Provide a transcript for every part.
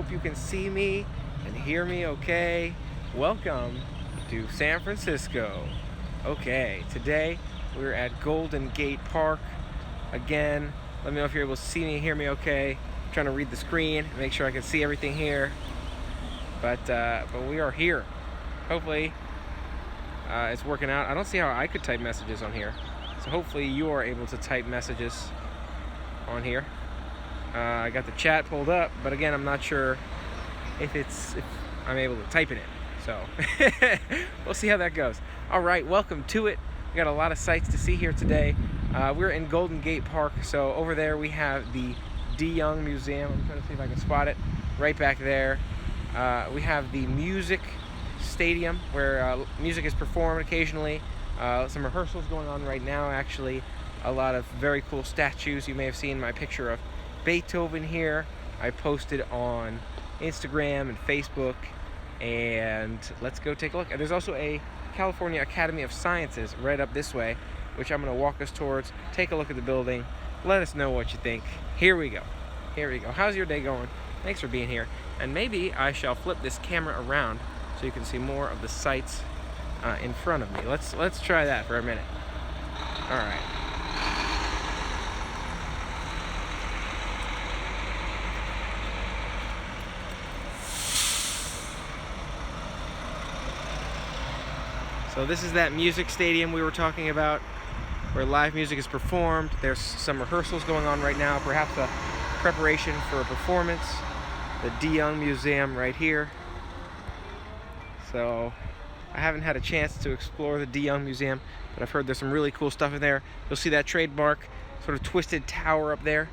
hope you can see me and hear me okay. Welcome to San Francisco. Okay, today we're at Golden Gate Park. Again, let me know if you're able to see me and hear me okay. I'm trying to read the screen, make sure I can see everything here. But we are here. Hopefully it's working out. I don't see how I could type messages on here. So hopefully you are able to type messages on here. I got the chat pulled up, but again, I'm not sure if I'm able to type in it. So we'll see how that goes. All right, welcome to it. We got a lot of sights to see here today. We're in Golden Gate Park. So over there we have the DeYoung Museum. I'm trying to see if I can spot it. Right back there. We have the music stadium where music is performed occasionally. Some rehearsals going on right now, actually. A lot of very cool statues. You may have seen my picture of Beethoven here. I posted on Instagram and Facebook, and let's go take a look. There's also a California Academy of Sciences right up this way, which I'm going to walk us towards. Take a look at the building. Let us know what you think. Here we go. Here we go. How's your day going? Thanks for being here. And maybe I shall flip this camera around so you can see more of the sights in front of me. Let's try that for a minute. All right. So this is that music stadium we were talking about, where live music is performed. There's some rehearsals going on right now, perhaps a preparation for a performance. The DeYoung Museum right here. So I haven't had a chance to explore the DeYoung Museum, but I've heard there's some really cool stuff in there. You'll see that trademark sort of twisted tower up there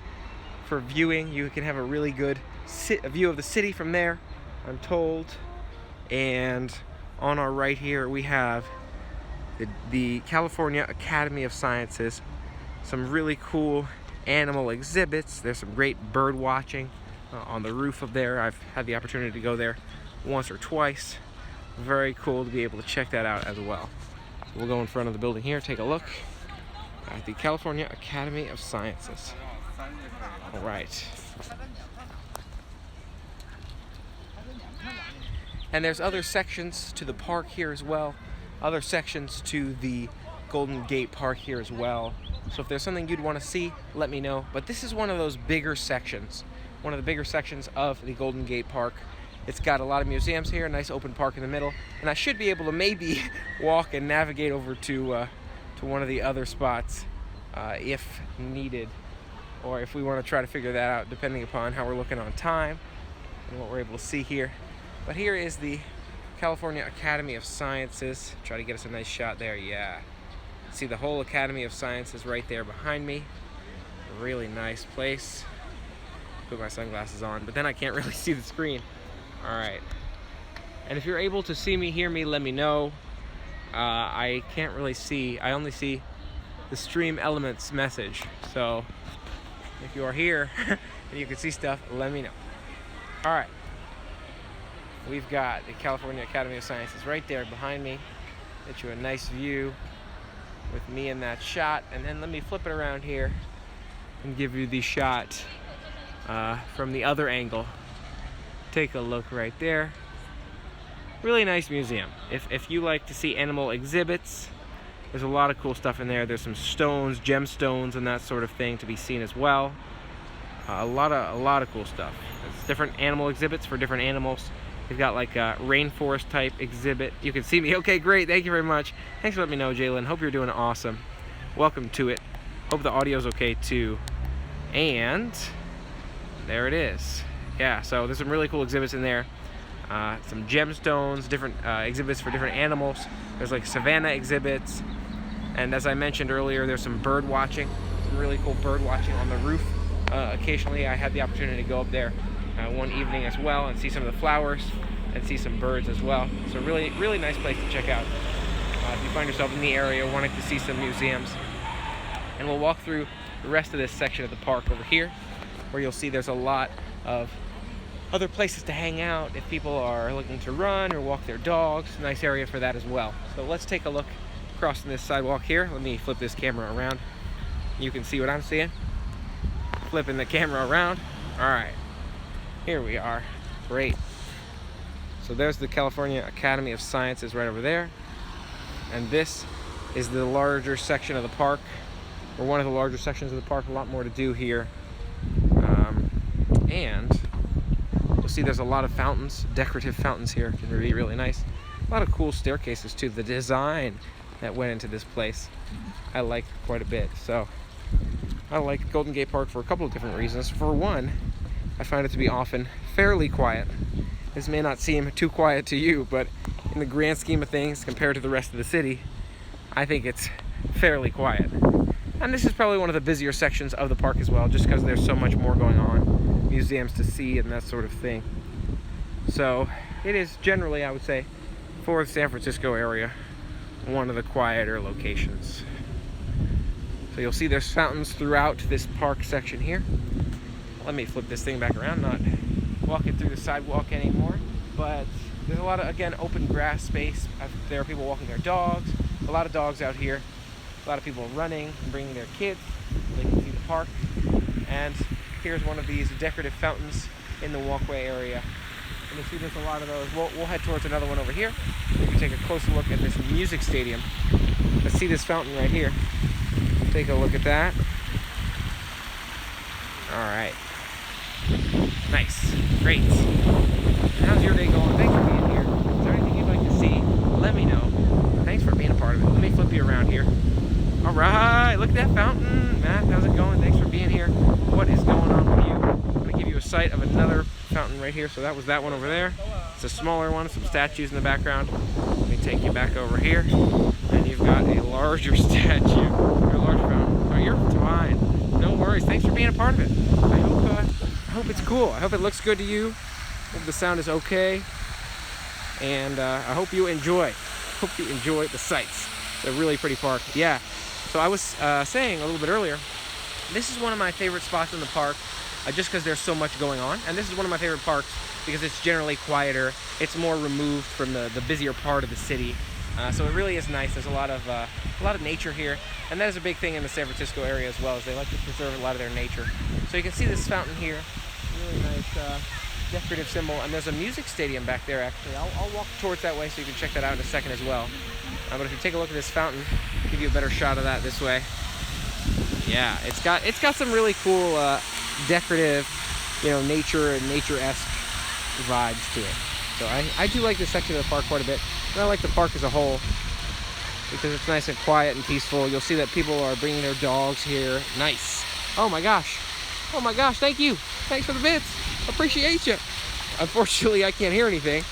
for viewing. You can have a really good view of the city from there, I'm told. And on our right here we have the California Academy of Sciences. Some really cool animal exhibits. There's some great bird watching on the roof up there. I've had the opportunity to go there once or twice. Very cool to be able to check that out as well. So we'll go in front of the building here, take a look at the California Academy of Sciences. All right. And there's other sections to the park here as well. Other sections to the Golden Gate Park here as well. So if there's something you'd want to see, let me know. But this is one of those bigger sections. One of the bigger sections of the Golden Gate Park. It's got a lot of museums here, a nice open park in the middle. And I should be able to maybe walk and navigate over to one of the other spots if needed. Or if we want to try to figure that out, depending upon how we're looking on time and what we're able to see here. But here is the California Academy of Sciences. Try to get us a nice shot there, yeah. See the whole Academy of Sciences right there behind me. A really nice place. Put my sunglasses on, but then I can't really see the screen. All right. And if you're able to see me, hear me, let me know. I can't really see. I only see the Stream Elements message. So if you are here and you can see stuff, let me know. All right. We've got the California Academy of Sciences right there behind me. Get you a nice view with me in that shot. And then let me flip it around here and give you the shot from the other angle. Take a look right there. Really nice museum. If you like to see animal exhibits, there's a lot of cool stuff in there. There's some stones, gemstones, and that sort of thing to be seen as well. A lot of cool stuff. There's different animal exhibits for different animals. We've got like a rainforest type exhibit. You can see me. Okay, great. Thank you very much. Thanks for letting me know, Jalen. Hope you're doing awesome. Welcome to it. Hope the audio's okay too. And there it is. Yeah, so there's some really cool exhibits in there. Some gemstones, different exhibits for different animals. There's like savanna exhibits. And as I mentioned earlier, there's some bird watching. Some really cool bird watching on the roof. Occasionally I had the opportunity to go up there one evening as well and see some of the flowers and see some birds as well. So really, really nice place to check out if you find yourself in the area wanting to see some museums. And we'll walk through the rest of this section of the park over here, where you'll see there's a lot of other places to hang out if people are looking to run or walk their dogs. Nice area for that as well. So let's take a look crossing this sidewalk here. Let me flip this camera around. You can see what I'm seeing. Flipping the camera around. All right, here we are. Great. So there's the California Academy of Sciences right over there. And this is the larger section of the park, or one of the larger sections of the park. A lot more to do here. And you'll see there's a lot of fountains, decorative fountains here. It can be really nice. A lot of cool staircases too. The design that went into this place, I like quite a bit. So I like Golden Gate Park for a couple of different reasons. For one, I find it to be often fairly quiet. This may not seem too quiet to you, but in the grand scheme of things, compared to the rest of the city, I think it's fairly quiet. And this is probably one of the busier sections of the park as well, just because there's so much more going on, museums to see and that sort of thing. So it is generally, I would say, for the San Francisco area, one of the quieter locations. So you'll see there's fountains throughout this park section here. Let me flip this thing back around, not walking through the sidewalk anymore, but there's a lot of, again, open grass space. There are people walking their dogs, a lot of dogs out here, a lot of people running and bringing their kids so they can see the park. And here's one of these decorative fountains in the walkway area. And you see there's a lot of those. We'll head towards another one over here. We can take a closer look at this music stadium. Let's see this fountain right here. Take a look at that. All right. Nice. Great. How's your day going? Thanks for being here. Is there anything you'd like to see? Let me know. Thanks for being a part of it. Let me flip you around here. All right. Look at that fountain. Matt, how's it going? Thanks for being here. What is going on with you? I'm going to give you a sight of another fountain right here. So that was that one over there. It's a smaller one. Some statues in the background. Let me take you back over here. And you've got a larger statue. Or a larger fountain. Oh, you're fine. No worries. Thanks for being a part of it. I hope it's cool. I hope it looks good to you. Hope the sound is okay. And I hope you enjoy. Hope you enjoy the sights. It's a really pretty park. Yeah. So I was saying a little bit earlier, this is one of my favorite spots in the park just because there's so much going on. And this is one of my favorite parks because it's generally quieter. It's more removed from the busier part of the city. So it really is nice. There's a lot of nature here. And that is a big thing in the San Francisco area as well, is they like to preserve a lot of their nature. So you can see this fountain here. Really nice decorative symbol. And there's a music stadium back there, actually. I'll walk towards that way so you can check that out in a second as well. But if you take a look at this fountain, I'll give you a better shot of that this way. Yeah, it's got some really cool decorative, nature and nature-esque vibes to it. So I do like this section of the park quite a bit. And I like the park as a whole because it's nice and quiet and peaceful. You'll see that people are bringing their dogs here. Nice. Oh my gosh. Oh my gosh, thank you. Thanks for the bits. Appreciate you. Unfortunately, I can't hear anything.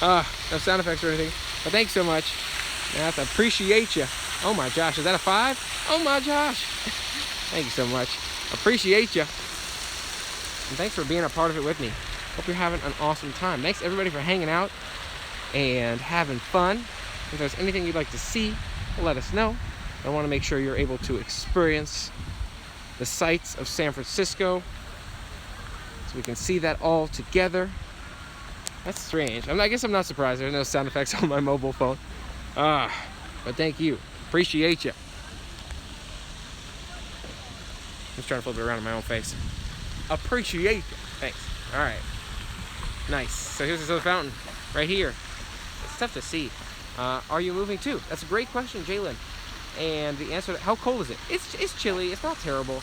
No sound effects or anything. But thanks so much. I appreciate you. Oh my gosh, is that a 5? Oh my gosh. Thank you so much. Appreciate you. And thanks for being a part of it with me. Hope you're having an awesome time. Thanks everybody for hanging out and having fun. If there's anything you'd like to see, let us know. I want to make sure you're able to experience the sights of San Francisco so we can see that all together. That's strange. I guess I'm not surprised. There's no sound effects on my mobile phone. But thank you. Appreciate you. I'm just trying to flip it around in my own face. Appreciate you. Thanks. All right. Nice. So here's this other fountain right here. It's tough to see. Are you moving too? That's a great question, Jalen. And the answer to how cold is it? It's chilly. It's not terrible.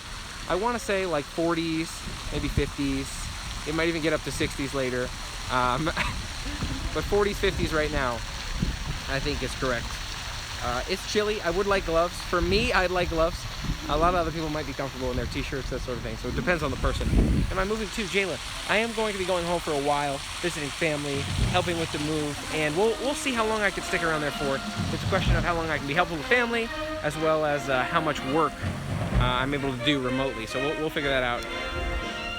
I want to say like 40s, maybe 50s. It might even get up to 60s later. But 40s, 50s right now, I think is correct. It's chilly. I would like gloves. For me, I'd like gloves. A lot of other people might be comfortable in their t-shirts, that sort of thing. So it depends on the person. Am I moving too, Jalen? I am going to be going home for a while, visiting family, helping with the move, and we'll see how long I can stick around there for. It's a question of how long I can be helpful with family, as well as how much work I'm able to do remotely. So we'll figure that out.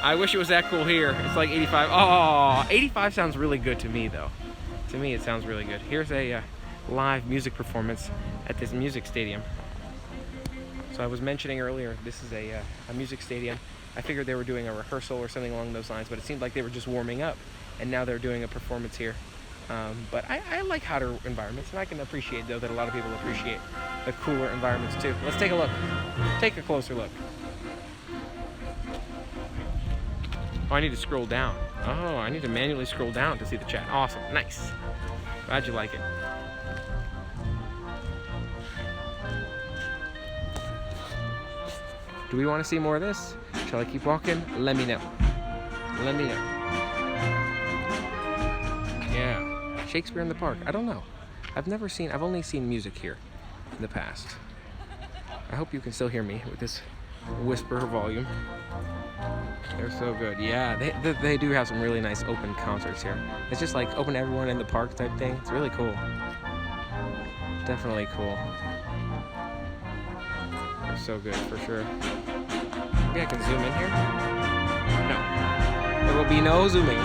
I wish it was that cool here. It's like 85. Oh, 85 sounds really good to me, though. To me, it sounds really good. Here's a live music performance at this music stadium. So I was mentioning earlier, this is a music stadium. I figured they were doing a rehearsal or something along those lines, but it seemed like they were just warming up, and now they're doing a performance here. But I like hotter environments, and I can appreciate, though, that a lot of people appreciate the cooler environments, too. Let's take a look. Take a closer look. Oh, I need to scroll down. Oh, I need to manually scroll down to see the chat. Awesome. Nice. Glad you like it. Do we want to see more of this? Shall I keep walking? Let me know. Let me know. Yeah. Shakespeare in the Park. I don't know. I've only seen music here in the past. I hope you can still hear me with this whisper volume. They're so good. Yeah, they do have some really nice open concerts here. It's just like open everyone in the park type thing. It's really cool. Definitely cool. They're so good for sure. Maybe I can zoom in here? No. There will be no zooming.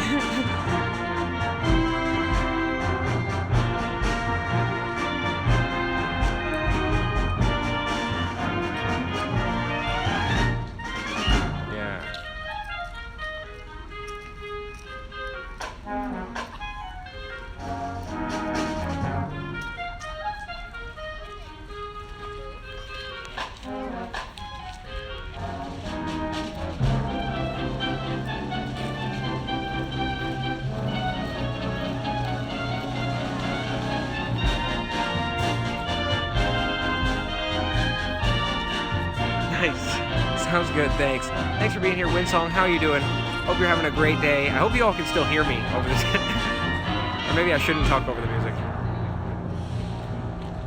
Nice. Sounds good, thanks. Thanks for being here, Winsong. How are you doing? Hope you're having a great day. I hope you all can still hear me over this. Or maybe I shouldn't talk over the music.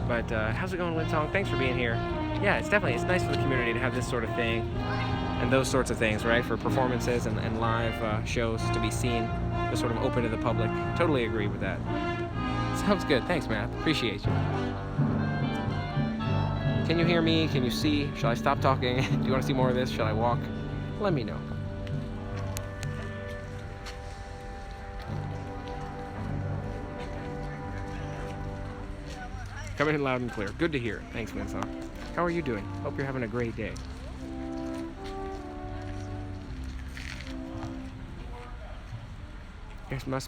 But how's it going, Winsong? Thanks for being here. Yeah, it's nice for the community to have this sort of thing and those sorts of things, right? For performances and live shows to be seen, just sort of open to the public. Totally agree with that. Sounds good. Thanks, Matt. Appreciate you. Can you hear me? Can you see? Shall I stop talking? Do you want to see more of this? Shall I walk? Let me know. Coming in loud and clear. Good to hear. Thanks, Winsong. How are you doing? Hope you're having a great day.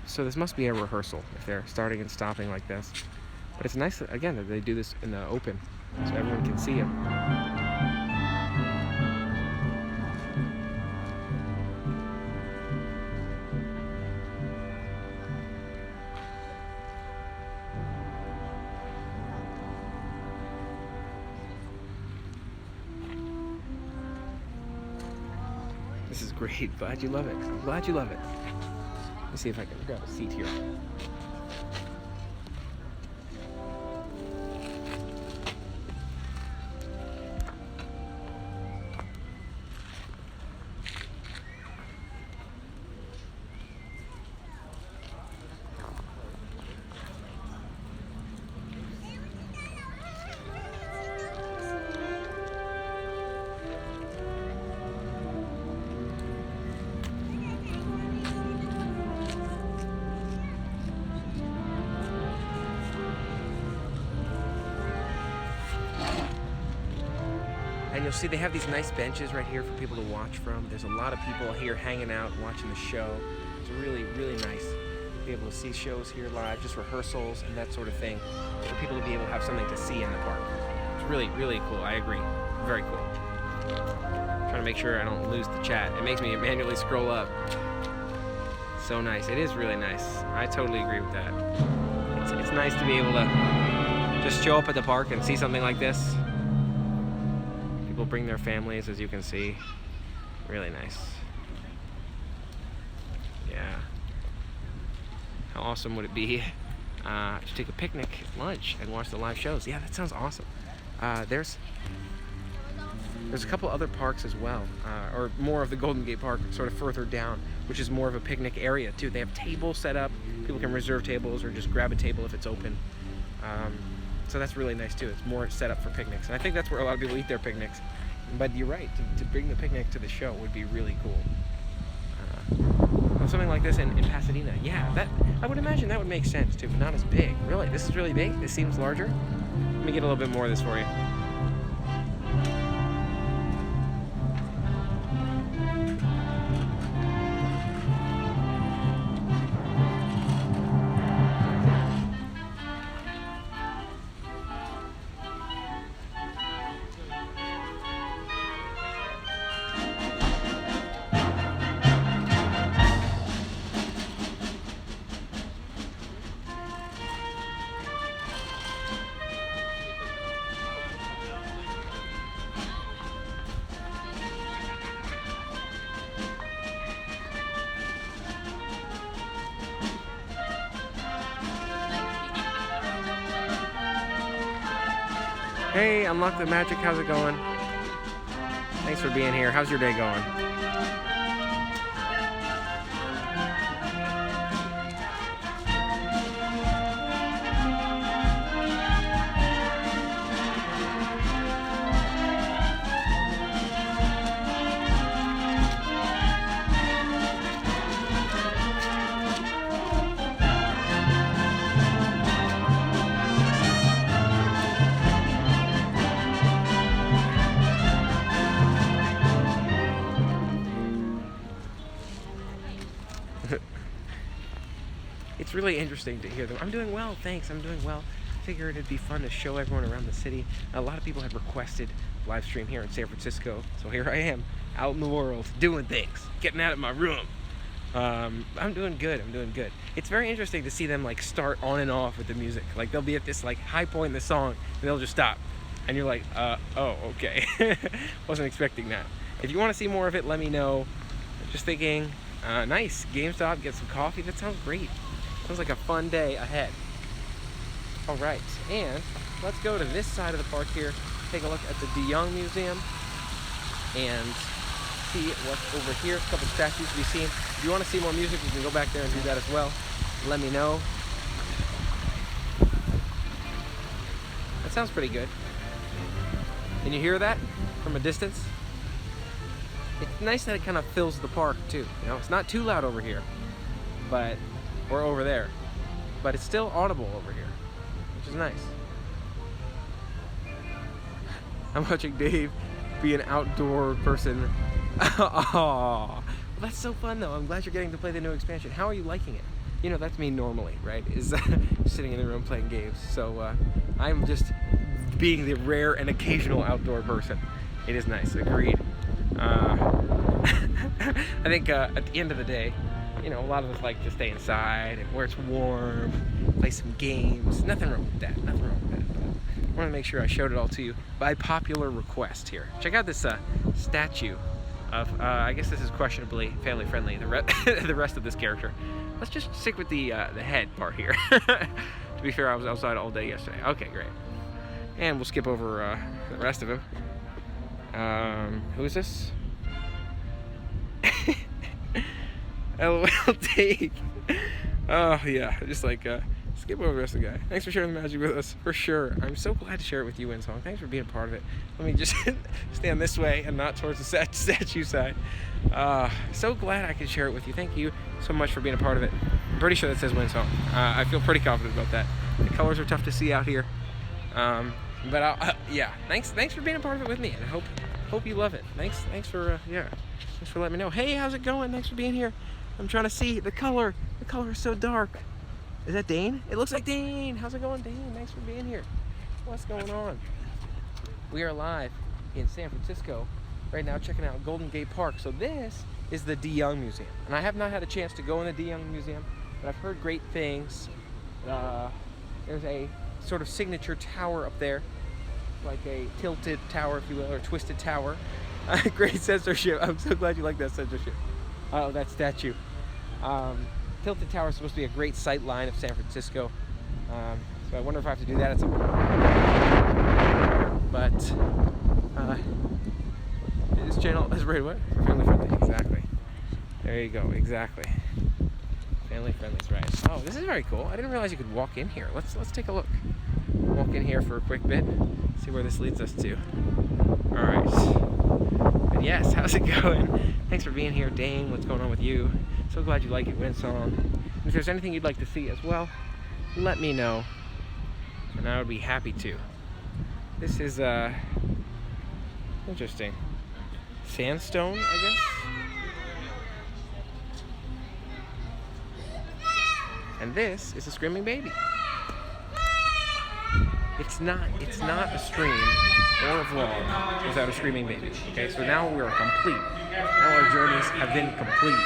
So this must be a rehearsal if they're starting and stopping like this. But it's nice, again, that they do this in the open so everyone can see them. This is great. Glad you love it. I'm glad you love it. Let me see if I can grab a seat here. And you'll see they have these nice benches right here for people to watch from. There's a lot of people here hanging out, watching the show. It's really, really nice to be able to see shows here live, just rehearsals and that sort of thing, for people to be able to have something to see in the park. It's really, really cool. I agree. Very cool. Trying to make sure I don't lose the chat. It makes me manually scroll up. So nice. It is really nice. I totally agree with that. It's nice to be able to just show up at the park and see something like this. People bring their families, as you can see. Really nice. Yeah. How awesome would it be to take a picnic, lunch, and watch the live shows? Yeah, that sounds awesome. There's a couple other parks as well, or more of the Golden Gate Park sort of further down, which is more of a picnic area too. They have tables set up. People can reserve tables or just grab a table if it's open. So that's really nice too. It's more set up for picnics. And I think that's where a lot of people eat their picnics. But you're right, to bring the picnic to the show would be really cool. Something like this in Pasadena. Yeah, I would imagine that would make sense too, but not as big. Really, this is really big? This seems larger? Let me get a little bit more of this for you. Hey, Unlock the Magic, how's it going? Thanks for being here. How's your day going? It's really interesting to hear them. I'm doing well, thanks, I'm doing well. Figured it'd be fun to show everyone around the city. A lot of people had requested live stream here in San Francisco, so here I am, out in the world, doing things, getting out of my room. I'm doing good, It's very interesting to see them like start on and off with the music. Like they'll be at this like high point in the song, and they'll just stop. And you're like, oh, okay. Wasn't expecting that. If you want to see more of it, let me know. Just thinking, nice, GameStop, get some coffee, that sounds great. Sounds like a fun day ahead. All right, and let's go to this side of the park here, take a look at the DeYoung Museum, and see what's over here. A couple statues to be seen. If you want to see more music, you can go back there and do that as well. Let me know. That sounds pretty good. Can you hear that from a distance? It's nice that it kind of fills the park too. You know, it's not too loud over here, or over there, but it's still audible over here, which is nice. I'm watching Dave be an outdoor person. Oh, well, that's so fun though. I'm glad you're getting to play the new expansion. How are you liking it? You know, that's me normally, right? Is sitting in the room playing games. So I'm just being the rare and occasional outdoor person. It is nice, agreed. I think at the end of the day, you know, a lot of us like to stay inside and where it's warm, play some games. Nothing wrong with that. But I want to make sure I showed it all to you by popular request here. Check out this statue of, I guess this is questionably family friendly, the rest of this character. Let's just stick with the head part here. To be fair, I was outside all day yesterday. Okay, great. And we'll skip over the rest of him. Who is this? LOL take. Oh yeah, just like skip over the rest of the guy. Thanks for sharing the magic with us, for sure. I'm so glad to share it with you, Winsong. Thanks for being a part of it. Let me just stand this way and not towards the statue side. So glad I could share it with you. Thank you so much for being a part of it. I'm pretty sure that says Winsong. I feel pretty confident about that. The colors are tough to see out here. But yeah, thanks for being a part of it with me, and I hope you love it. Thanks for letting me know. Hey, how's it going? Thanks for being here. I'm trying to see the color. The color is so dark. Is that Dane? It looks like Dane. How's it going, Dane? Thanks for being here. What's going on? We are live in San Francisco right now, checking out Golden Gate Park. So this is the DeYoung Museum, and I have not had a chance to go in the DeYoung Museum, but I've heard great things. There's a sort of signature tower up there, like a tilted tower, if you will, or twisted tower. Great censorship. I'm so glad you like that censorship. Oh, that statue. Tilted tower is supposed to be a great sight line of San Francisco. So I wonder if I have to do that at some point. But this channel is rated what? For family friendly. Exactly. There you go. Exactly. Family friendly is right. Oh, this is very cool. I didn't realize you could walk in here. Let's take a look. Walk in here for a quick bit. See where this leads us to. All right. And yes, how's it going? Thanks for being here, Dane. What's going on with you? So glad you like it, Winsong. And if there's anything you'd like to see as well, let me know, and I would be happy to. This is interesting. Sandstone, I guess. And this is a screaming baby. It's not a stream or a vlog without a screaming baby. Okay, so now we're complete. Now our journeys have been complete.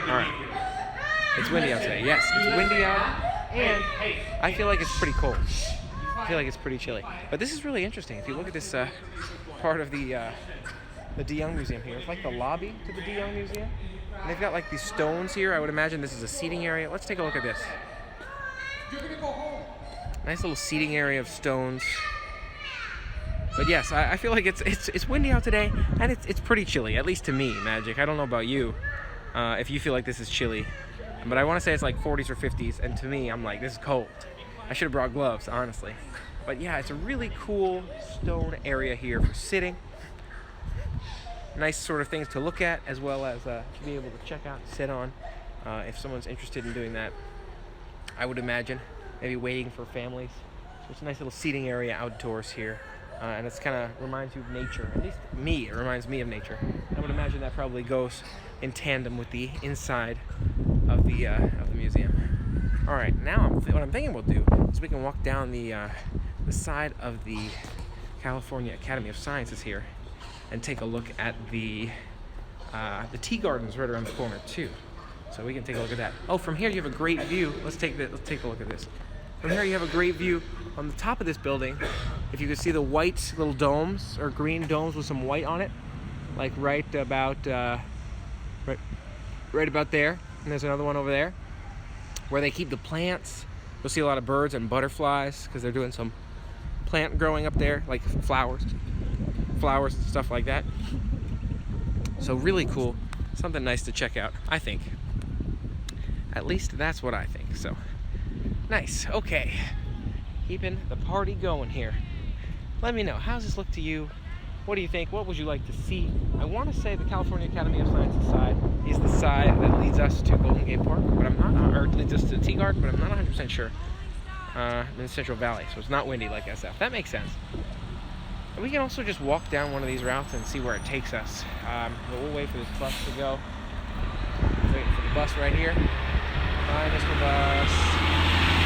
Alright. It's windy outside. Yes, it's windy out, and I feel like it's pretty cold. I feel like it's pretty chilly. But this is really interesting. If you look at this part of the DeYoung Museum here, it's like the lobby to the DeYoung Museum. And they've got like these stones here. I would imagine this is a seating area. Let's take a look at this. Nice little seating area of stones. But yes, I feel like it's windy out today, and it's pretty chilly, at least to me, Magic. I don't know about you, if you feel like this is chilly, but I want to say it's like 40s or 50s, and to me, I'm like, this is cold. I should have brought gloves, honestly. But yeah, it's a really cool stone area here for sitting. Nice sort of things to look at, as well as to be able to check out and sit on, if someone's interested in doing that. I would imagine maybe waiting for families. So it's a nice little seating area outdoors here. And it's kind of reminds you of nature. At least me, it reminds me of nature. I would imagine that probably goes in tandem with the inside of the museum. All right, now what I'm thinking we'll do is we can walk down the side of the California Academy of Sciences here and take a look at the tea gardens right around the corner too. So we can take a look at that. Oh, from here you have a great view. Let's take a look at this. From here you have a great view on the top of this building. If you can see the white little domes or green domes with some white on it, like right about there, and there's another one over there where they keep the plants. You'll see a lot of birds and butterflies because they're doing some plant growing up there, like flowers and stuff like that. So really cool, something nice to check out, I think. At least that's what I think. So nice. Okay, keeping the party going here. Let me know, how does this look to you? What do you think? What would you like to see? I want to say the California Academy of Sciences side is the side that leads us to Golden Gate Park, but I'm not, or leads us to the Tea Garden, but I'm not 100% sure. In the Central Valley, so it's not windy like SF. That makes sense. And we can also just walk down one of these routes and see where it takes us. But we'll wait for this bus to go. Waiting for the bus right here. Bye, Mr. Bus.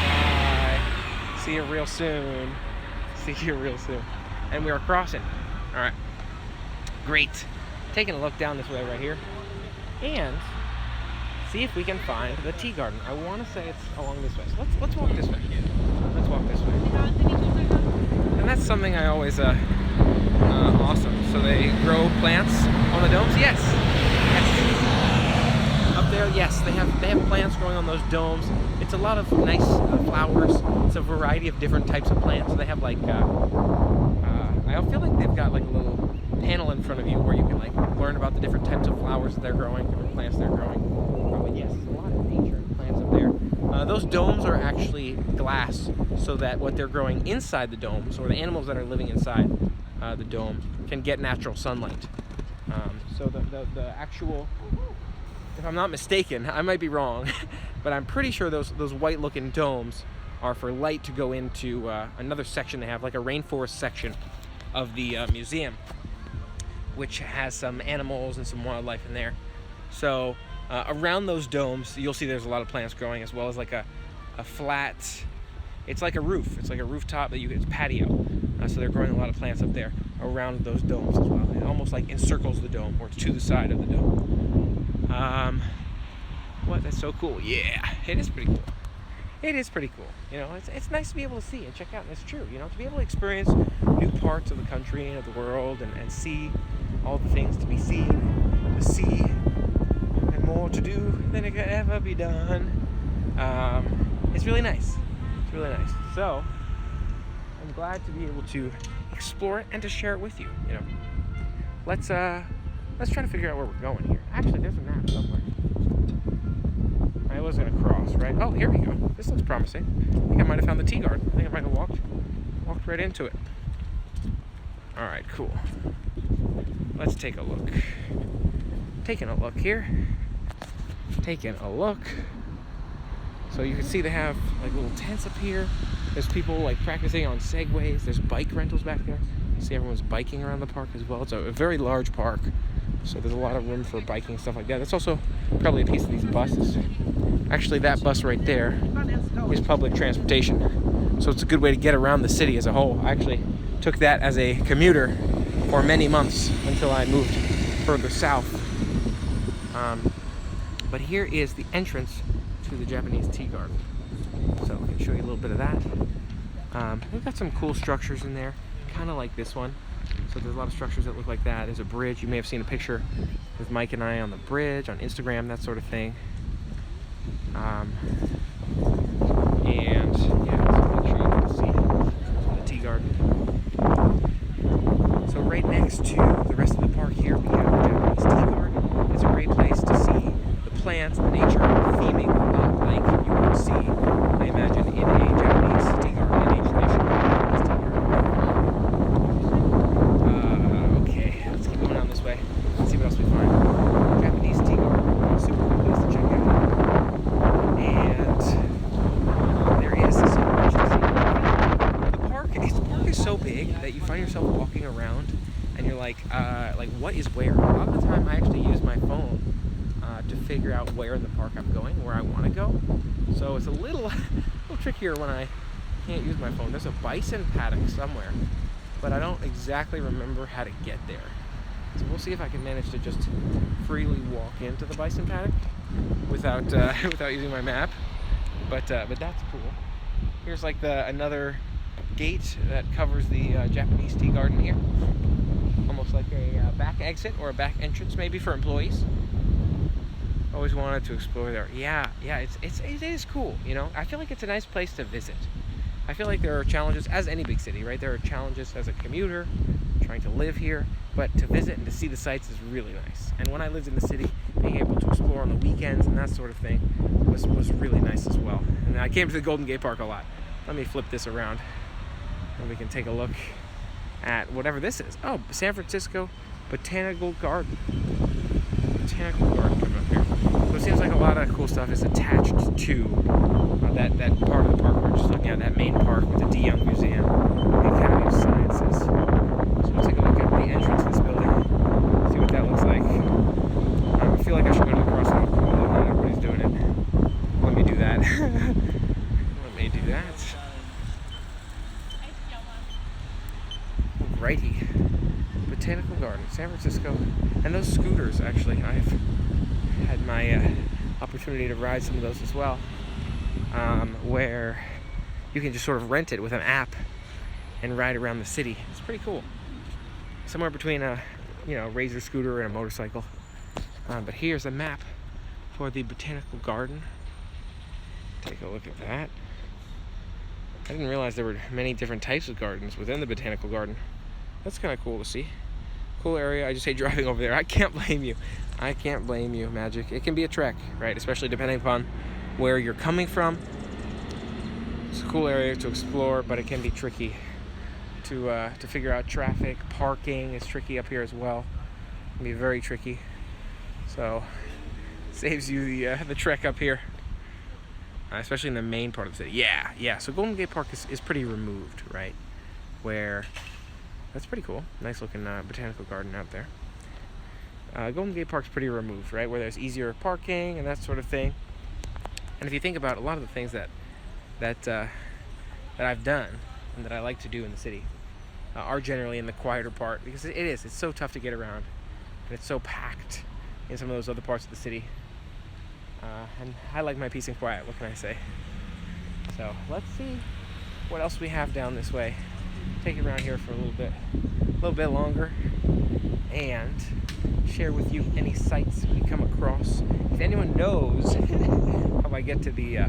Bye. See you real soon. See you real soon. And we are crossing. All right. Great. Taking a look down this way right here. And see if we can find the tea garden. I want to say it's along this way. So let's walk this way. Let's walk this way. And that's something I always awesome. So they grow plants on the domes. Yes. Up there, yes, they have plants growing on those domes. It's a lot of nice flowers. It's a variety of different types of plants. So they have like I feel like they've got like a little panel in front of you where you can like learn about the different types of flowers that they're growing, different plants they're growing. But yes, there's a lot of nature and plants up there. Those domes are actually glass, so that what they're growing inside the domes, or the animals that are living inside the dome, can get natural sunlight. So the actual, if I'm not mistaken, I might be wrong, but I'm pretty sure those white-looking domes are for light to go into another section they have, like a rainforest section of the museum, which has some animals and some wildlife in there. So around those domes, you'll see there's a lot of plants growing, as well as like a flat, it's like a roof. It's like a rooftop that it's patio. So they're growing a lot of plants up there around those domes as well. It almost like encircles the dome, or to the side of the dome. What? That's so cool. Yeah, it is pretty cool. It is pretty cool. You know, it's nice to be able to see and check out, and it's true, you know, to be able to experience new parts of the country and of the world, and see all the things to be seen, to see, and more to do than it could ever be done. It's really nice. It's really nice. So I'm glad to be able to explore it and to share it with you. You know, let's try to figure out where we're going here. Actually, there's a map somewhere. I was gonna cross, right? Oh, here we go. This looks promising. I think I might have found the tea garden. I think I might have walked right into it. All right, cool. Let's take a look. Taking a look here. Taking a look. So you can see they have like little tents up here. There's people like practicing on Segways. There's bike rentals back there. You see everyone's biking around the park as well. It's a very large park, so there's a lot of room for biking and stuff like that. That's also probably a piece of these buses. Actually, that bus right there is public transportation, so it's a good way to get around the city as a whole. I actually took that as a commuter for many months until I moved further south. But here is the entrance to the Japanese tea garden. So I can show you a little bit of that. We've got some cool structures in there, kind of like this one. So there's a lot of structures that look like that. There's a bridge. You may have seen a picture with Mike and I on the bridge, on Instagram, that sort of thing. And yeah, so make sure you can see the tea garden. find yourself walking around and you're like what is where? A lot of the time I actually use my phone to figure out where in the park I'm going, where I want to go. So it's a little trickier when I can't use my phone. There's a bison paddock somewhere, but I don't exactly remember how to get there. So we'll see if I can manage to just freely walk into the bison paddock without using my map. But that's cool. Here's like another gate that covers the Japanese tea garden here. Almost like a back exit or a back entrance maybe for employees. Always wanted to explore there. Yeah, it is cool, you know. I feel like it's a nice place to visit. I feel like there are challenges, as any big city, right? There are challenges as a commuter trying to live here, but to visit and to see the sights is really nice. And when I lived in the city, being able to explore on the weekends and that sort of thing was really nice as well. And I came to the Golden Gate Park a lot. Let me flip this around and we can take a look at whatever this is. Oh, San Francisco Botanical Garden. Botanical Garden coming up here. So it seems like a lot of cool stuff is attached to that part of the park we're just looking at, that main park with the DeYoung Museum, the Academy of Sciences. So we'll take a look at the entrance to this building, see what that looks like. I feel like I should go to the crossing call, not everybody's doing it. Let me do that. Let me do that. Righty. Botanical Garden, San Francisco. And those scooters, actually, I've had my opportunity to ride some of those as well, where you can just sort of rent it with an app and ride around the city. It's pretty cool. Somewhere between a Razor scooter and a motorcycle. But here's a map for the Botanical Garden. Take a look at that. I didn't realize there were many different types of gardens within the Botanical Garden. That's kind of cool to see. Cool area. I just hate driving over there. I can't blame you. I can't blame you, Magic. It can be a trek, right? Especially depending upon where you're coming from. It's a cool area to explore, but it can be tricky to figure out traffic. Parking is tricky up here as well. It can be very tricky. So saves you the trek up here, especially in the main part of the city. Yeah. So Golden Gate Park is pretty removed, right? Where that's pretty cool. Nice looking botanical garden out there. Golden Gate Park's pretty removed, right? Where there's easier parking and that sort of thing. And if you think about a lot of the things that I've done and that I like to do in the city are generally in the quieter part, because it's so tough to get around and it's so packed in some of those other parts of the city. And I like my peace and quiet, what can I say? So let's see what else we have down this way. Take it around here for a little bit longer, and share with you any sights we come across. If anyone knows how I get to the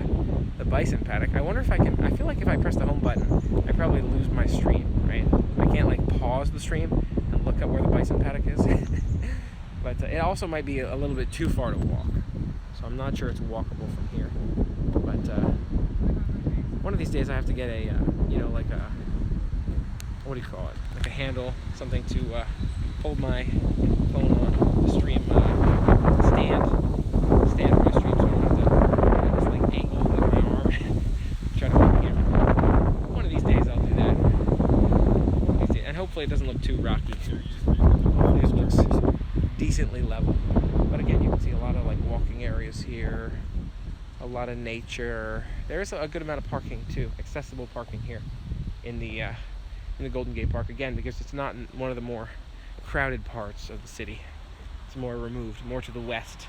bison paddock, I wonder if I can. I feel like if I press the home button, I probably lose my stream, right? I can't like pause the stream and look up where the bison paddock is. But it also might be a little bit too far to walk, so I'm not sure it's walkable from here. But one of these days I have to get a like a, what do you call it? Like a handle, something to hold my phone on, the stream stand for my stream, so I don't have to just like angle with my arm try to hold the camera. One of these days I'll do that. One of these days. And hopefully it doesn't look too rocky. Hopefully it looks decently level. But again, you can see a lot of like walking areas here, a lot of nature. There is a good amount of parking too, accessible parking here in the Golden Gate Park, again, because it's not in one of the more crowded parts of the city. It's more removed, more to the west.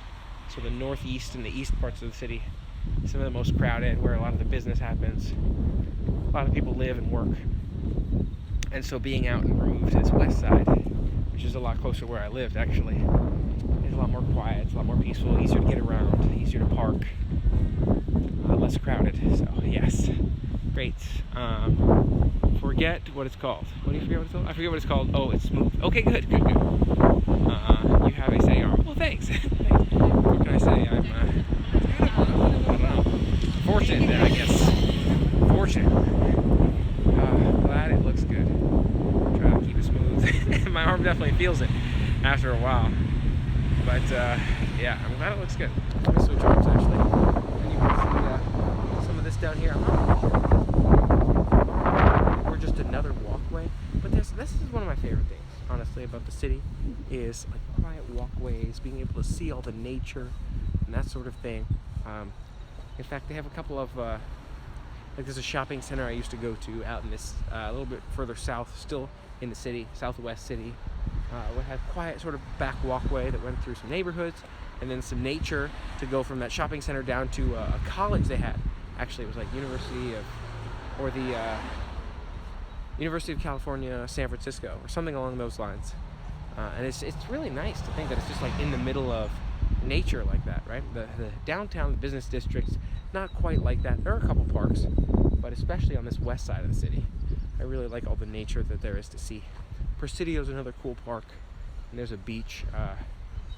So the northeast and the east parts of the city, some of the most crowded, where a lot of the business happens. A lot of people live and work. And so being out and removed to this west side, which is a lot closer to where I lived actually, is a lot more quiet, it's a lot more peaceful, easier to get around, easier to park, less crowded. So yes, great. Forget what it's called. What do you forget what it's called? I forget what it's called. Oh, it's smooth. Okay, good. You have a steady arm. Well, thanks. What can I say? I'm I don't know. Fortunate there, I guess. Fortunate. Glad it looks good. Try to keep it smooth. My arm definitely feels it after a while. But yeah, I'm glad it looks good. Let me switch arms actually. And you can see some of this down here. I'm not really sure. Or just another walkway. But this city is like quiet walkways, being able to see all the nature and that sort of thing. In fact, they have a couple of like there's a shopping center I used to go to out in this a little bit further south, still in the city, southwest city. We had a quiet sort of back walkway that went through some neighborhoods, and then some nature to go from that shopping center down to a college they had. Actually, it was like University of California, San Francisco, or something along those lines. And it's really nice to think that it's just like in the middle of nature like that, right? The downtown business district's not quite like that. There are a couple parks, but especially on this west side of the city, I really like all the nature that there is to see. Presidio's another cool park, and there's a beach, a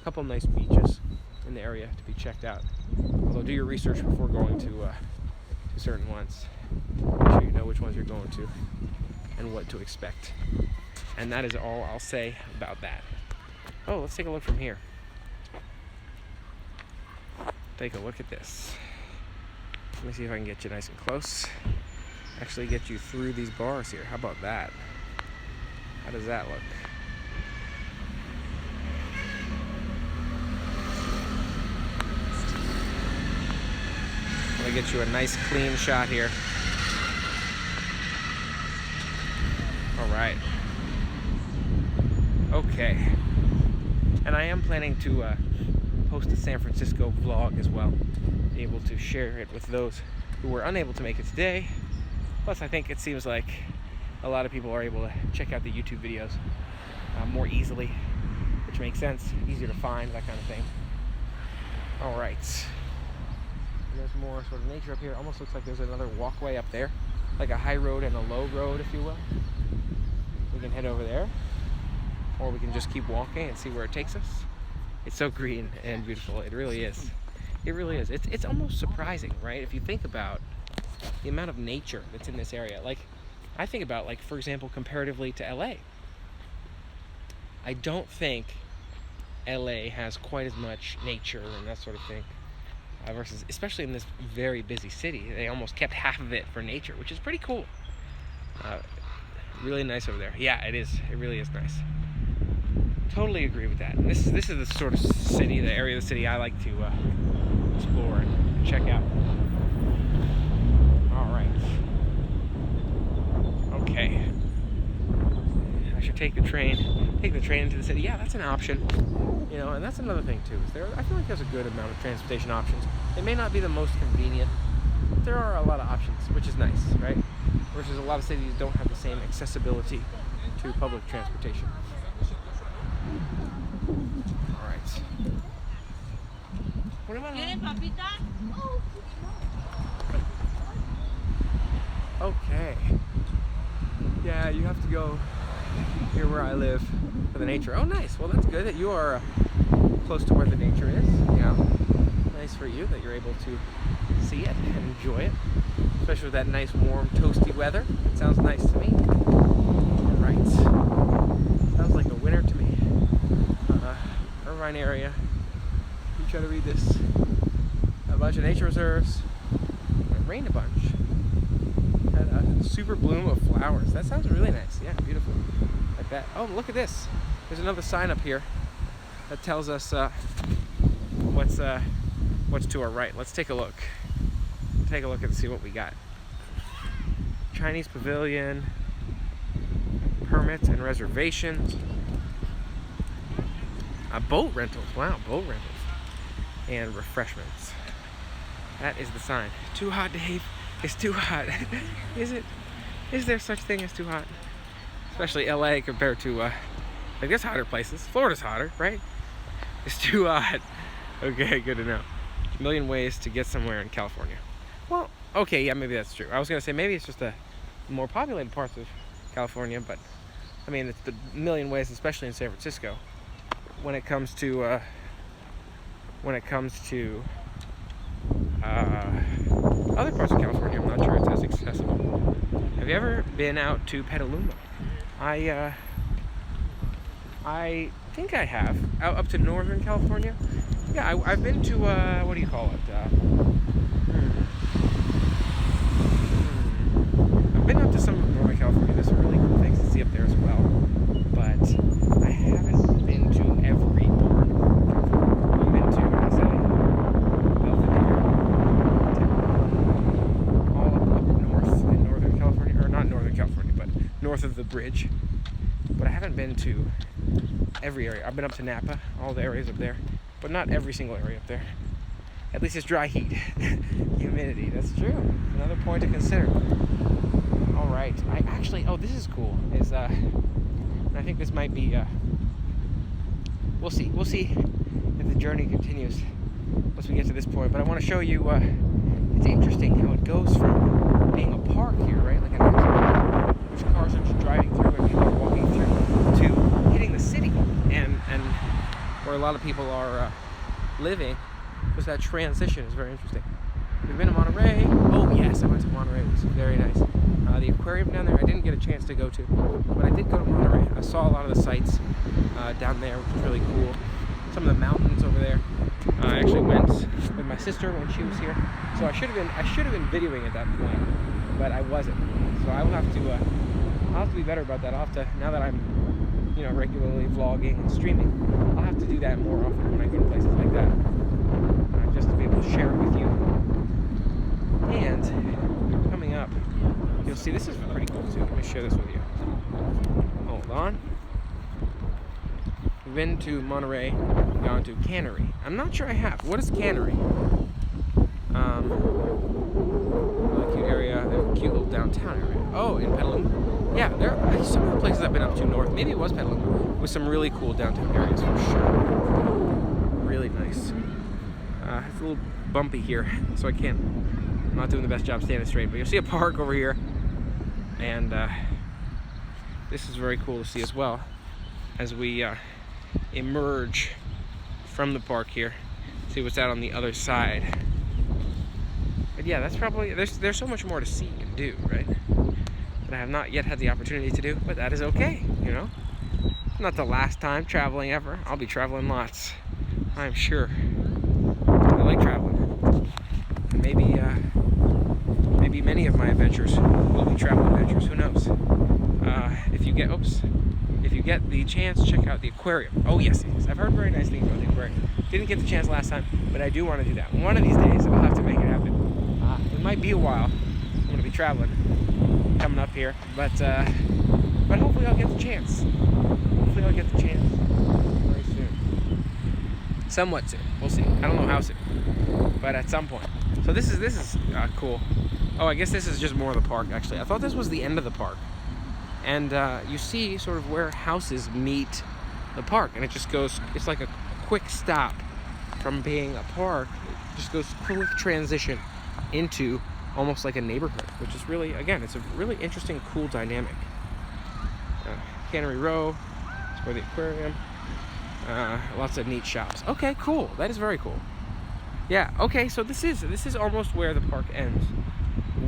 couple nice beaches in the area to be checked out. Although do your research before going to certain ones. Make sure you know which ones you're going to and what to expect. And that is all I'll say about that. Oh, let's take a look from here. Take a look at this. Let me see if I can get you nice and close. Actually get you through these bars here. How about that? How does that look? Let me get you a nice clean shot here. All right. Okay. And I am planning to post a San Francisco vlog as well. Be able to share it with those who were unable to make it today. Plus, I think it seems like a lot of people are able to check out the YouTube videos more easily, which makes sense. Easier to find, that kind of thing. All right. And there's more sort of nature up here. Almost looks like there's another walkway up there, like a high road and a low road, if you will. We can head over there, or we can just keep walking and see where it takes us. It's so green and beautiful. It really is. It really is. It's almost surprising, right? If you think about the amount of nature that's in this area. Like, I think about, like, for example, comparatively to LA. I don't think LA has quite as much nature and that sort of thing. Versus, especially in this very busy city, they almost kept half of it for nature, which is pretty cool. Really nice over there. Yeah, it is. It really is nice. Totally agree with that. And this is the sort of city, the area of the city I like to explore and check out. All right. Okay. I should take the train into the city. Yeah, that's an option. You know, and that's another thing too. I feel like there's a good amount of transportation options. They may not be the most convenient, but there are a lot of options, which is nice, right? Versus a lot of cities don't have the same accessibility to public transportation. All right. What about okay. Yeah, you have to go here where I live for the nature. Oh, nice. Well, that's good that you are close to where the nature is. Yeah. Nice for you that you're able to see it and enjoy it, especially with that nice, warm, toasty weather. It sounds nice to me. All right. Sounds like a winter to me. Irvine area. You try to read this. A bunch of nature reserves. It rained a bunch. And a super bloom of flowers. That sounds really nice. Yeah, beautiful. Like that. Oh, look at this. There's another sign up here that tells us what's to our right. Let's take a look. Take a look and see what we got. Chinese pavilion, permits and reservations, boat rentals. Wow, boat rentals and refreshments. That is the sign. Too hot, Dave. It's too hot. Is it? Is there such thing as too hot? Especially LA compared to like there's hotter places. Florida's hotter, right? It's too hot. Okay, good to know. A million ways to get somewhere in California. Well, okay, yeah, maybe that's true. I was gonna say maybe it's just the more populated parts of California, but I mean it's the million ways, especially in San Francisco, when it comes to other parts of California. I'm not sure it's as accessible. Have you ever been out to Petaluma? I think I have. Out up to Northern California. Yeah, I've been to what do you call it? I've been up to some of Northern California. There's some really cool things to see up there as well, but I haven't north of the bridge, but I haven't been to every area. I've been up to Napa, all the areas up there, but not every single area up there. At least it's dry heat. Humidity, that's true. Another point to consider. All right, oh, this is cool. I think this might be, we'll see if the journey continues once we get to this point. But I want to show you, it's interesting how it goes from being a park here, right? Like which cars are just driving through and people are walking through, to hitting the city and where a lot of people are living. Because that transition is very interesting. We've been to Monterey. Oh yes, I went to Monterey. It was very nice. The aquarium down there, I didn't get a chance to go to, but I did go to Monterey. I saw a lot of the sights down there, which was really cool. Some of the mountains over there. I actually went with my sister when she was here, so I should have been videoing at that point, but I wasn't. So I will have to. I'll have to be better about that. I'll have to, now that I'm, regularly vlogging and streaming, I'll have to do that more often when I go to places like that, just to be able to share it with you. And coming up, you'll see this is pretty cool too. Let me share this with you. Hold on. We've been to Monterey, gone to Cannery. I'm not sure I have. What is Cannery? Really cute area. They have a cute little downtown area. Oh, in Petaluma. Yeah, there are some of the places I've been up to north. Maybe it was Petaluma, with some really cool downtown areas for sure. Really nice. It's a little bumpy here, so I'm not doing the best job standing straight, but you'll see a park over here, and this is very cool to see as well as we emerge from the park here. See what's out on the other side. But yeah, that's probably, there's so much more to see and do, right? That I have not yet had the opportunity to do, but that is okay, Not the last time traveling ever. I'll be traveling lots, I'm sure. I like traveling. And maybe many of my adventures will be travel adventures. Who knows? If you get the chance, check out the aquarium. Oh yes, I've heard very nice things about the aquarium. Didn't get the chance last time, but I do want to do that. One of these days, I'll have to make it happen. It might be a while. I'm going to be traveling coming up here, but hopefully I'll get the chance. Hopefully I'll get the chance very soon. Somewhat soon. We'll see. I don't know how soon, but at some point. So this is cool. Oh, I guess this is just more of the park, actually. I thought this was the end of the park. And you see sort of where houses meet the park. And it just goes, it's like a quick stop from being a park. It just goes quick transition into almost like a neighborhood, which is really, again, it's a really interesting, cool dynamic. Cannery Row, it's where the aquarium. Lots of neat shops. Okay, cool. That is very cool. Yeah, okay, so this is almost where the park ends.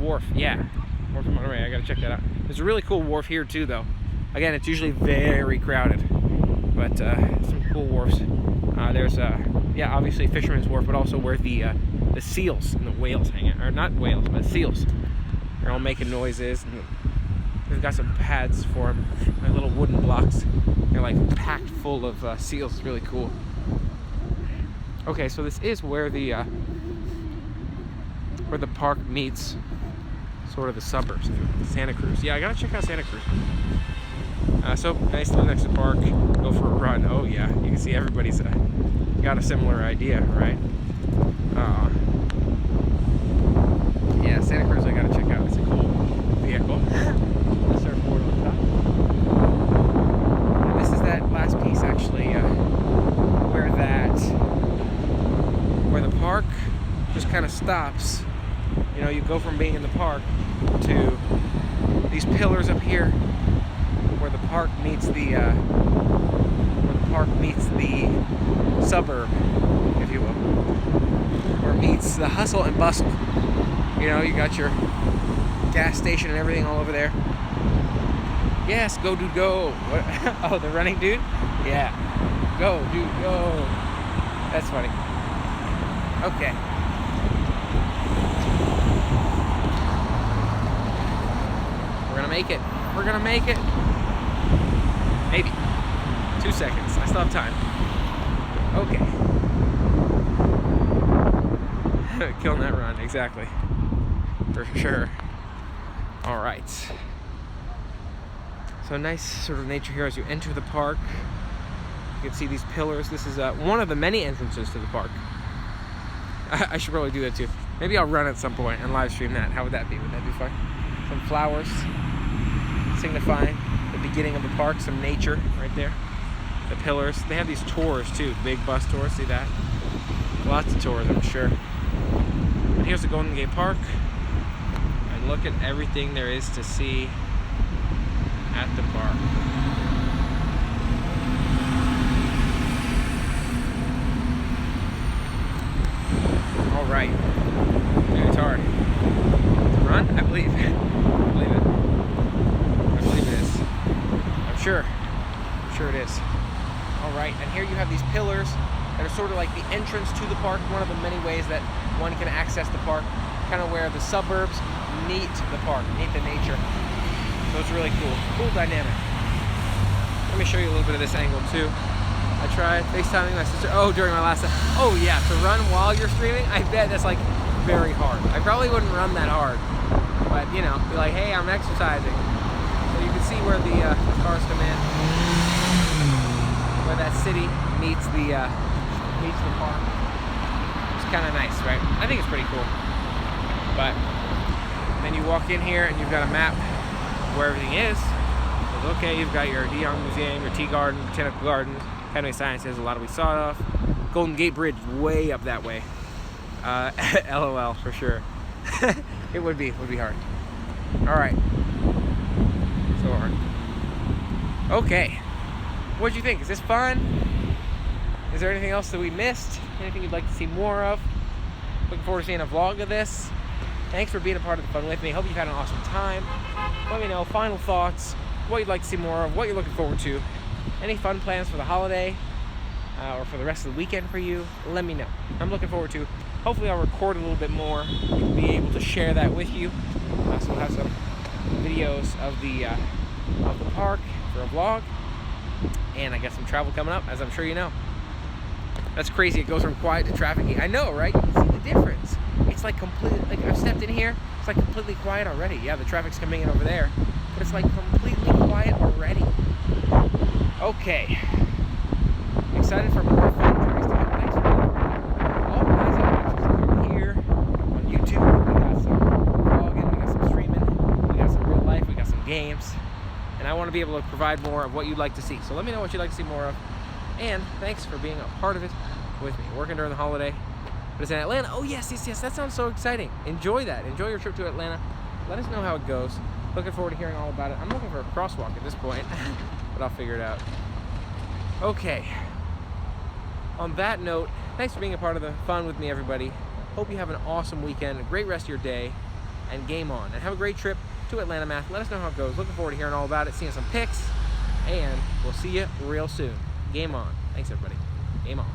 Wharf, yeah. Wharf of Monterey, I gotta check that out. There's a really cool wharf here too, though. Again, it's usually very crowded, but some cool wharfs. There's obviously Fisherman's Wharf, but also where the seals and the whales hang out, or not whales, but seals. They're all making noises, and they've got some pads for them, like little wooden blocks. They're like packed full of seals. It's really cool. Okay, so this is where the park meets sort of the suburbs, Santa Cruz. Yeah, I gotta check out Santa Cruz. So nice to live next to the park, go for a run. Oh yeah, you can see everybody's got a similar idea, right? Yeah, Santa Cruz I gotta check out. It's a cool vehicle. Surfboard on top. And this is that last piece actually, where the park just kind of stops. You go from being in the park to these pillars up here, where the park meets the suburb, if you will, or meets the hustle and bustle. You got your gas station and everything all over there. Yes, go dude go. What? Oh, the running dude? Yeah. Go dude go. That's funny. Okay. We're gonna make it. We're gonna make it. Maybe. 2 seconds. I still have time. Okay. Killing that run, exactly. For sure. Alright. So nice sort of nature here as you enter the park. You can see these pillars. This is one of the many entrances to the park. I should probably do that too. Maybe I'll run at some point and live stream that. How would that be? Would that be fun? Some flowers signifying the beginning of the park. Some nature right there. The pillars. They have these tours too. Big bus tours. See that? Lots of tours, I'm sure. And here's the Golden Gate Park. And look at everything there is to see at the park. All right. Dude, it's hard to run. I believe it. I believe it. I believe it is. I'm sure. I'm sure it is. All right. And here you have these pillars that are sort of like the entrance to the park. One of the many ways that one can access the park. Kind of where the suburbs meet the park, meet the nature. So it's really cool. Cool dynamic. Let me show you a little bit of this angle too. I tried FaceTiming my sister. Oh, during my last. Oh yeah, to run while you're streaming. I bet that's like very hard. I probably wouldn't run that hard, but you know, be like, hey, I'm exercising. So you can see where the cars come in, where that city meets the park. It's kind of nice, right? I think it's pretty cool. But then you walk in here and you've got a map where everything is. So, okay, you've got your DeYoung Museum, your Tea Garden, Botanical Gardens, Academy of Sciences, a lot of we saw off. Golden Gate Bridge way up that way. LOL for sure. It would be hard. All right. So hard. Okay. What'd you think? Is this fun? Is there anything else that we missed? Anything you'd like to see more of? Looking forward to seeing a vlog of this. Thanks for being a part of the fun with me. Hope you've had an awesome time. Let me know final thoughts, what you'd like to see more of, what you're looking forward to. Any fun plans for the holiday or for the rest of the weekend for you, let me know. I'm looking forward to. Hopefully I'll record a little bit more, be able to share that with you. So we'll have some videos of the park for a vlog. And I got some travel coming up, as I'm sure you know. That's crazy, it goes from quiet to trafficy. I know, right? You can see the difference. It's like completely, like I've stepped in here, it's like completely quiet already. Yeah, the traffic's coming in over there, but it's like completely quiet already. Okay. Excited for more fun trips to come next week. All kinds of adventures come here on YouTube. We got some vlogging, we got some streaming, we got some real life, we got some games. And I want to be able to provide more of what you'd like to see. So let me know what you'd like to see more of. And thanks for being a part of it with me. Working during the holiday. But it's in Atlanta. Oh, yes. That sounds so exciting. Enjoy that. Enjoy your trip to Atlanta. Let us know how it goes. Looking forward to hearing all about it. I'm looking for a crosswalk at this point, but I'll figure it out. Okay. On that note, thanks for being a part of the fun with me, everybody. Hope you have an awesome weekend, a great rest of your day, and game on. And have a great trip to Atlanta, Math. Let us know how it goes. Looking forward to hearing all about it, seeing some pics, and we'll see you real soon. Game on. Thanks, everybody. Game on.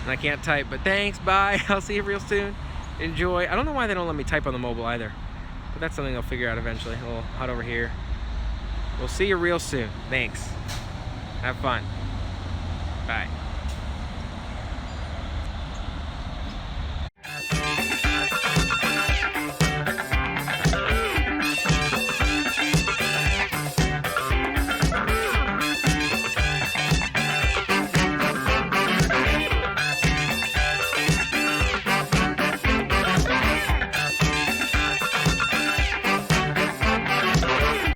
I can't type, but thanks, bye. I'll see you real soon. Enjoy. I don't know why they don't let me type on the mobile either, but that's something I'll figure out eventually. A little hot over here. We'll see you real soon. Thanks. Have fun. Bye.